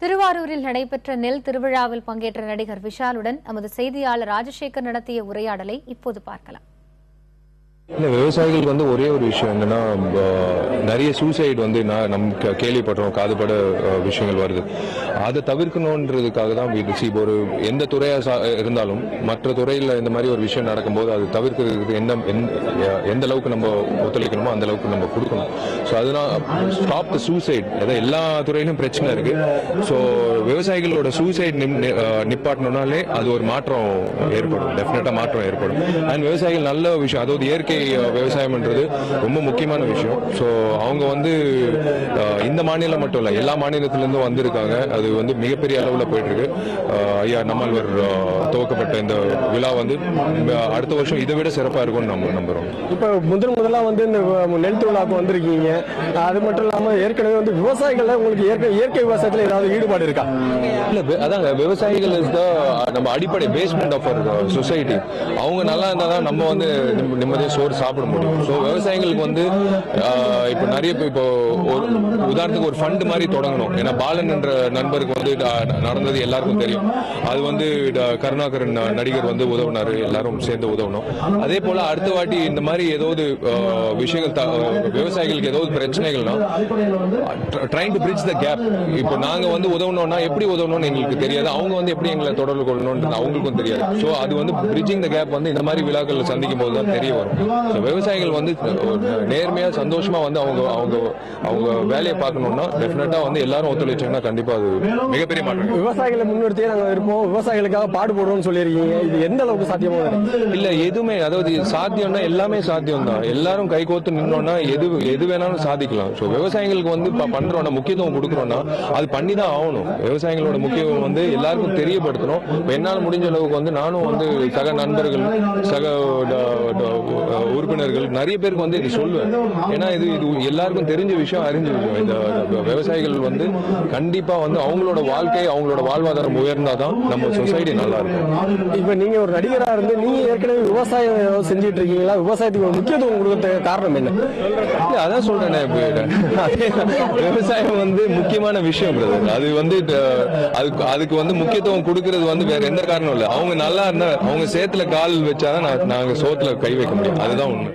திருவாரூரில் நடைபெற்ற நெல் திருவிழாவில் பங்கேற்ற நடிகர் விஷாலுடன் நமது செய்தியாளர் ராஜசேகர் நடத்திய உரையாடலை இப்போது பார்க்கலாம். இல்லை, விவசாயிகளுக்கு வந்து ஒரே ஒரு விஷயம் என்னன்னா, நிறைய சூசைட் வந்து நம்ம கேள்விப்படுறோம், காதுபட விஷயங்கள் வருது. அதை தவிர்க்கணுன்றதுக்காக தான் இப்போ ஒரு எந்த துறையாக இருந்தாலும் மற்ற துறையில் இந்த மாதிரி ஒரு விஷயம் நடக்கும்போது அது தவிர்க்கிறதுக்கு எந்த அளவுக்கு நம்ம ஒத்துழைக்கணுமோ அந்த அளவுக்கு நம்ம கொடுக்கணும். ஸோ அதனால் ஸ்டாப் த சூசைட். அதாவது எல்லா துறையிலும் பிரச்சனை இருக்கு. ஸோ விவசாயிகளோட சூசைட் நிப்பாட்டணும்னாலே அது ஒரு மாற்றம் ஏற்படும், டெஃபினட்டா மாற்றம் ஏற்படும். அண்ட் விவசாயிகள் நல்ல விஷயம், அதாவது இயற்கை விவசாயம்ன்றது ரொம்ப முக்கியமான விஷயம். ஸோ அவங்க வந்து இந்த மாநிலம் மட்டும் இல்லை, எல்லா மாநிலத்திலிருந்தும் வந்திருக்காங்க. அது வந்து மிகப்பெரிய அளவில் போயிட்டு இருக்கு. ஐயா நம்மாழ்வார் துவக்கப்பட்ட இந்த விழா வந்து அடுத்த வருஷம் இதை விட சிறப்பாக இருக்கும்னு நம்ம நம்புறோம். இப்போ முதலாக வந்து இந்த நெல் திருவிழாவுக்கு வந்திருக்கீங்க. அது மட்டும் இல்லாமல் ஏற்கனவே வந்து விவசாயிகள் உங்களுக்கு இயற்கை விவசாயத்தில் ஏதாவது ஈடுபாடு இருக்கா? இல்லை, அதாங்க விவசாயிகள் நம்ம அடிப்படை பேஸ்மெண்ட் ஆஃப் அவர் சொசைட்டி. அவங்க நல்லா இருந்தால் தான் நம்ம வந்து நிம்மதியாக சோறு சாப்பிட முடியும். ஸோ விவசாயிகளுக்கு வந்து இப்போ நிறைய இப்போ உதாரணத்துக்கு ஒரு ஃபண்ட் மாதிரி தொடங்கணும். ஏன்னா பாலன் என்ற நண்பருக்கு வந்து நடந்தது எல்லாருக்கும் தெரியும். அது வந்து கருணாகரன் நடிகர் வந்து உதவுனாரு, எல்லாரும் சேர்ந்து உதவணும். அதே போல அடுத்த வாட்டி இந்த மாதிரி ஏதாவது விஷயங்கள் விவசாயிகளுக்கு ஏதாவது பிரச்சனைகள்னா trying to bridge the gap. இப்போ நாங்க வந்து உதவணும்னா எப்படி உதவணும்னு எங்களுக்கு தெரியாது, அவங்க வந்து எப்படி எங்களை தொடர்பு கொள்ளணும்னு அவங்களுக்கும் தெரியாது. ஸோ அது வந்து பிரிட்ஜிங் த கேப் வந்து இந்த மாதிரி விழாக்கள் சந்திக்கும் போது தான் தெரிய வரும். விவசாயிகள் வந்து நேர்மையா சந்தோஷமா வந்து அவங்க அவங்க அவங்க வேலையை பார்க்கணும்னா டெஃபினட்டா வந்து எல்லாரும் ஒத்துழைச்சாங்கன்னா கண்டிப்பா அது மிகப்பெரிய மாற்றம். விவசாயிகளை முன்னிறுத்தியே நாங்கள் இருப்போம், விவசாயிகளுக்காக பாடுபடுவோம்னு சொல்லியிருக்கீங்க. இது எந்த அளவுக்கு சாத்தியமா? இல்ல, எதுவுமே, அதாவது சாத்தியம்னா எல்லாமே சாத்தியம் தான். எல்லாரும் கைகோத்து நின்னோம்னா எது வேணாலும் சாதிக்கலாம். ஸோ விவசாயிகளுக்கு வந்து பண்றோம்னா முக்கியத்துவம் கொடுக்குறோம்னா அது பண்ணி தான் ஆகணும். விவசாயிகளோட முக்கியத்துவம் வந்து எல்லாருக்கும் தெரியப்படுத்தணும். என்னால் முடிஞ்ச அளவுக்கு வந்து நானும் வந்து சக நண்பர்கள், சக உறுப்பினர்கள் நிறைய பேருக்கு வந்து இது சொல்லுவேன். ஏன்னா இது எல்லாருக்கும் தெரிஞ்ச விஷயம், அறிஞ்ச விஷயம். இந்த விவசாயிகள் வந்து கண்டிப்பா வந்து அவங்களோட வாழ்க்கை, அவங்களோட வாழ்வாதாரம் உயர்ந்தாதான் நம்ம சொசைட்டி நல்லா இருக்கும். இப்ப நீங்க ஒரு நடிகரா இருந்து நீங்க ஏற்கனவே விவசாயம் செஞ்சுட்டு இருக்கீங்களா? விவசாயத்துக்கு முக்கியத்துவம் கொடுக்க காரணம் என்ன? அதான் சொல்றேன், விவசாயம் வந்து முக்கியமான விஷயம் பிரதர். அது வந்து அதுக்கு வந்து முக்கியத்துவம் கொடுக்கறது வந்து வேற எந்த காரணம் இல்லை. அவங்க நல்லா இருந்தா, அவங்க சேத்துல கால் வச்சாதான் நாங்க சோத்துல கை வைக்க முடியும். அதுதான் உண்மை.